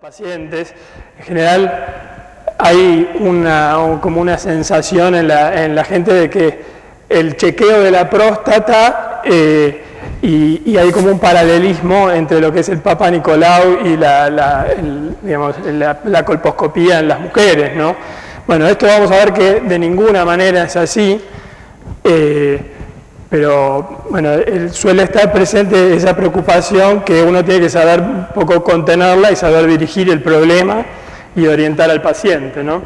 Pacientes, en general hay como una sensación en la gente de que el chequeo de la próstata y hay como un paralelismo entre lo que es el Papa Nicolau y la colposcopía en las mujeres, ¿no? Bueno, esto vamos a ver que de ninguna manera es así, pero bueno, suele estar presente esa preocupación que uno tiene que saber un poco contenerla y saber dirigir el problema y orientar al paciente, ¿no?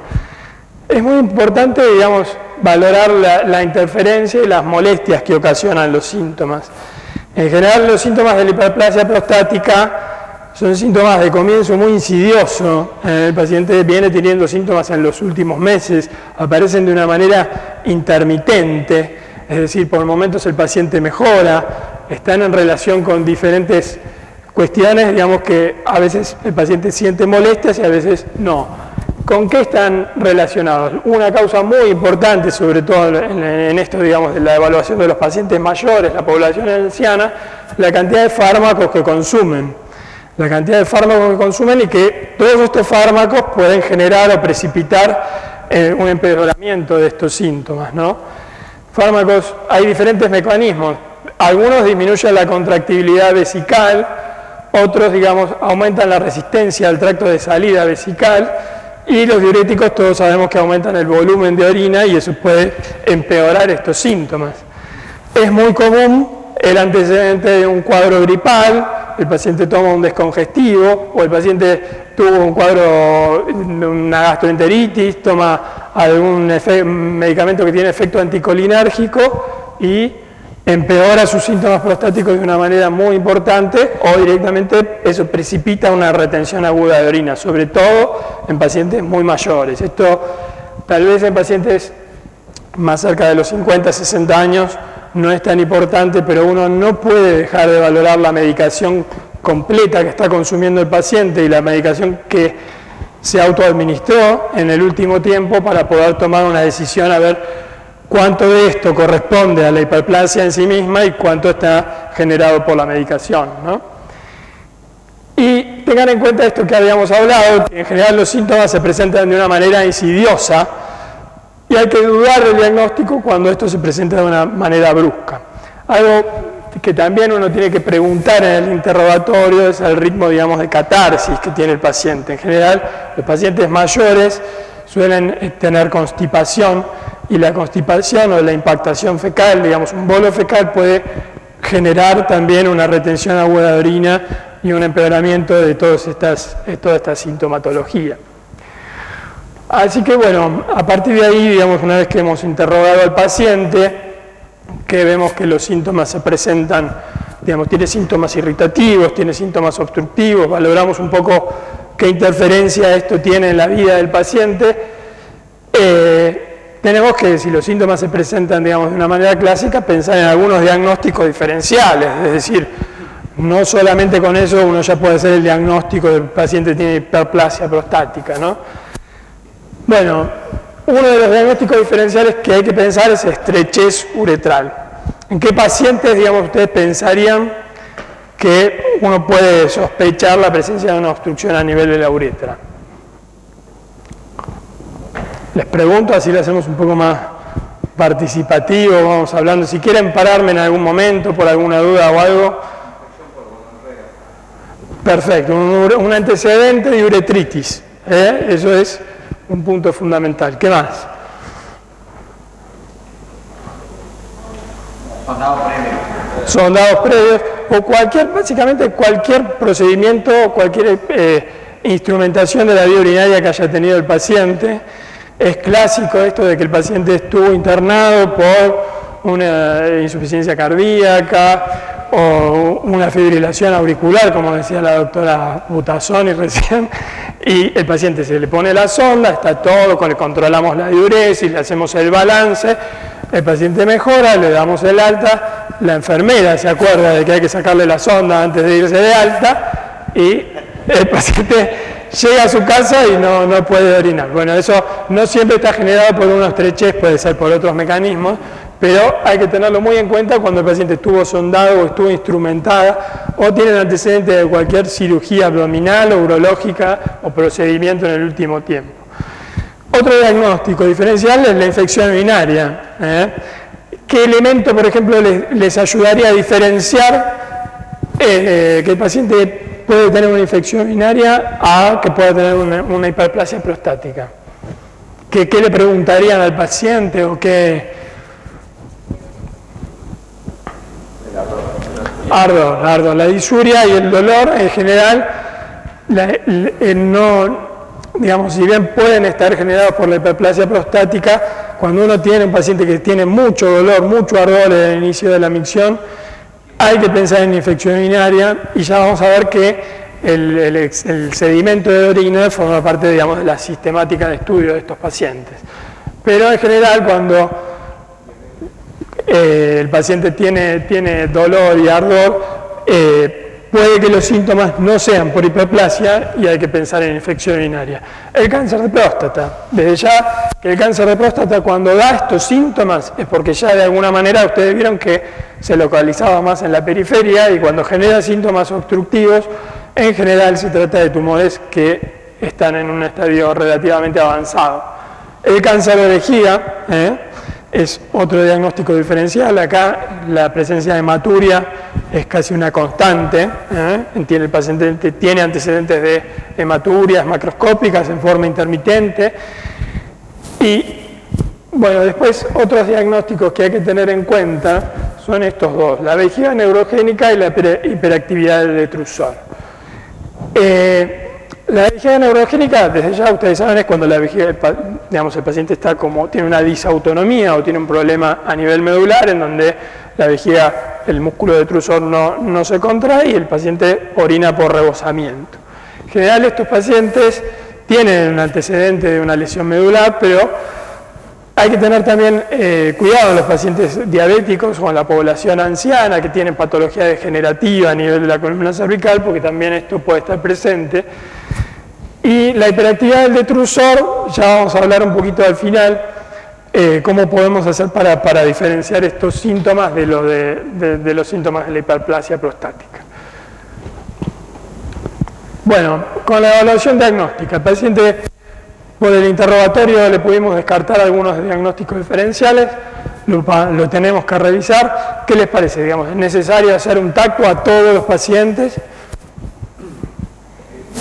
Es muy importante, digamos, valorar la interferencia y las molestias que ocasionan los síntomas. En general, los síntomas de la hiperplasia prostática son síntomas de comienzo muy insidioso. El paciente viene teniendo síntomas en los últimos meses, aparecen de una manera intermitente. Es decir, por momentos el paciente mejora, están en relación con diferentes cuestiones, digamos que a veces el paciente siente molestias y a veces no. ¿Con qué están relacionados? Una causa muy importante, sobre todo en esto, digamos, de la evaluación de los pacientes mayores, la población anciana, la cantidad de fármacos que consumen. La cantidad de fármacos que consumen y que todos estos fármacos pueden generar o precipitar un empeoramiento de estos síntomas, ¿no? Fármacos, hay diferentes mecanismos. Algunos disminuyen la contractibilidad vesical, otros, digamos, aumentan la resistencia al tracto de salida vesical, y los diuréticos todos sabemos que aumentan el volumen de orina y eso puede empeorar estos síntomas. Es muy común el antecedente de un cuadro gripal, el paciente toma un descongestivo o el paciente tuvo un cuadro, una gastroenteritis, toma algún medicamento que tiene efecto anticolinérgico y empeora sus síntomas prostáticos de una manera muy importante o directamente eso precipita una retención aguda de orina, sobre todo en pacientes muy mayores. Esto tal vez en pacientes más cerca de los 50, 60 años no es tan importante, pero uno no puede dejar de valorar la medicación completa que está consumiendo el paciente y la medicación que se autoadministró en el último tiempo para poder tomar una decisión a ver cuánto de esto corresponde a la hiperplasia en sí misma y cuánto está generado por la medicación, ¿no? Y tengan en cuenta esto que habíamos hablado, que en general los síntomas se presentan de una manera insidiosa y hay que dudar del diagnóstico cuando esto se presenta de una manera brusca. Algo que también uno tiene que preguntar en el interrogatorio es el ritmo, digamos, de catarsis que tiene el paciente. En general, los pacientes mayores suelen tener constipación y la constipación o la impactación fecal, digamos, un bolo fecal puede generar también una retención aguda de orina y un empeoramiento de toda esta sintomatología. Así que bueno, a partir de ahí, digamos, una vez que hemos interrogado al paciente, que vemos que los síntomas se presentan, digamos, tiene síntomas irritativos, tiene síntomas obstructivos, valoramos un poco qué interferencia esto tiene en la vida del paciente, tenemos que, si los síntomas se presentan, digamos, de una manera clásica, pensar en algunos diagnósticos diferenciales, es decir, no solamente con eso uno ya puede hacer el diagnóstico del paciente que tiene hiperplasia prostática, ¿no? Bueno, uno de los diagnósticos diferenciales que hay que pensar es estrechez uretral. ¿En qué pacientes, digamos, ustedes pensarían que uno puede sospechar la presencia de una obstrucción a nivel de la uretra? Les pregunto, así lo hacemos un poco más participativo, vamos hablando. Si quieren pararme en algún momento por alguna duda o algo. Perfecto, un antecedente de uretritis, eso es un punto fundamental. ¿Qué más? Sondados previos o básicamente cualquier procedimiento, cualquier instrumentación de la vía urinaria que haya tenido el paciente. Es clásico esto de que el paciente estuvo internado por una insuficiencia cardíaca o una fibrilación auricular, como decía la doctora Butazzoni recién, y el paciente se le pone la sonda, está todo, le controlamos la diuresis, le hacemos el balance, el paciente mejora, le damos el alta, la enfermera se acuerda de que hay que sacarle la sonda antes de irse de alta y el paciente llega a su casa y no puede orinar. Bueno, eso no siempre está generado por una estrechez, puede ser por otros mecanismos, Pero hay que tenerlo muy en cuenta cuando el paciente estuvo sondado o estuvo instrumentada o tiene antecedentes de cualquier cirugía abdominal o urológica o procedimiento en el último tiempo. Otro diagnóstico diferencial es la infección urinaria. ¿Qué elemento, por ejemplo, les ayudaría a diferenciar que el paciente puede tener una infección urinaria a que pueda tener una hiperplasia prostática? ¿Qué le preguntarían al paciente o qué? Ardor. La disuria y el dolor en general digamos, si bien pueden estar generados por la hiperplasia prostática, cuando uno tiene un paciente que tiene mucho dolor, mucho ardor en el inicio de la micción, hay que pensar en infección urinaria y ya vamos a ver que el sedimento de orina forma parte, digamos, de la sistemática de estudio de estos pacientes. Pero en general, cuando el paciente tiene dolor y ardor, puede que los síntomas no sean por hiperplasia y hay que pensar en infección urinaria. El cáncer de próstata, desde ya que el cáncer de próstata cuando da estos síntomas es porque ya de alguna manera ustedes vieron que se localizaba más en la periferia y cuando genera síntomas obstructivos, en general se trata de tumores que están en un estadio relativamente avanzado. El cáncer de vejiga, es otro diagnóstico diferencial. Acá la presencia de hematuria es casi una constante. El paciente tiene antecedentes de hematurias macroscópicas en forma intermitente. Y bueno, después otros diagnósticos que hay que tener en cuenta son estos dos: la vejiga neurogénica y la hiperactividad del detrusor. La vejiga neurogénica, desde ya ustedes saben, es cuando la vejiga, digamos, el paciente está tiene una disautonomía o tiene un problema a nivel medular en donde la vejiga, el músculo detrusor no se contrae y el paciente orina por rebosamiento. En general estos pacientes tienen un antecedente de una lesión medular, pero hay que tener también cuidado en los pacientes diabéticos o en la población anciana que tienen patología degenerativa a nivel de la columna cervical, porque también esto puede estar presente. Y la hiperactividad del detrusor, ya vamos a hablar un poquito al final, cómo podemos hacer para diferenciar estos síntomas de los síntomas de la hiperplasia prostática. Bueno, con la evaluación diagnóstica, el paciente, por el interrogatorio le pudimos descartar algunos diagnósticos diferenciales, lo tenemos que revisar. ¿Qué les parece? Digamos, ¿es necesario hacer un tacto a todos los pacientes?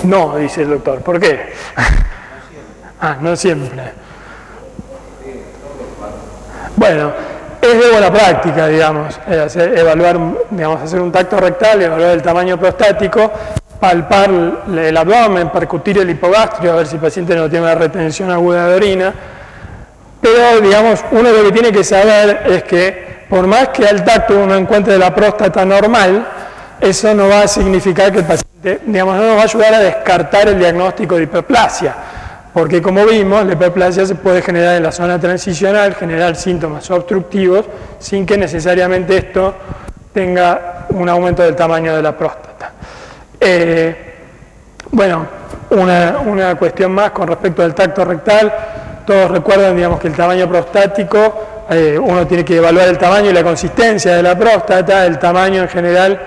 No, dice el doctor. ¿Por qué? No siempre. Bueno, es de buena práctica, digamos, hacer un tacto rectal, evaluar el tamaño prostático, palpar el abdomen, percutir el hipogastrio, a ver si el paciente no tiene una retención aguda de orina. Pero, digamos, uno lo que tiene que saber es que, por más que al tacto uno encuentre la próstata normal, eso no va a significar que el paciente, digamos, no nos va a ayudar a descartar el diagnóstico de hiperplasia, porque como vimos, la hiperplasia se puede generar en la zona transicional, generar síntomas obstructivos, sin que necesariamente esto tenga un aumento del tamaño de la próstata. Bueno, una cuestión más con respecto al tacto rectal. Todos recuerdan, digamos, que el tamaño prostático, uno tiene que evaluar el tamaño y la consistencia de la próstata. El tamaño en general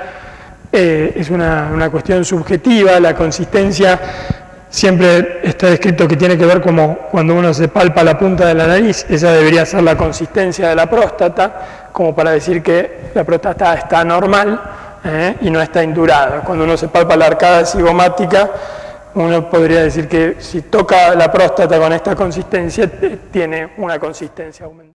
es una cuestión subjetiva. La consistencia siempre está descrito que tiene que ver como cuando uno se palpa la punta de la nariz. Esa debería ser la consistencia de la próstata, como para decir que la próstata está normal y no está indurada. Cuando uno se palpa la arcada cigomática, uno podría decir que si toca la próstata con esta consistencia, tiene una consistencia aumentada.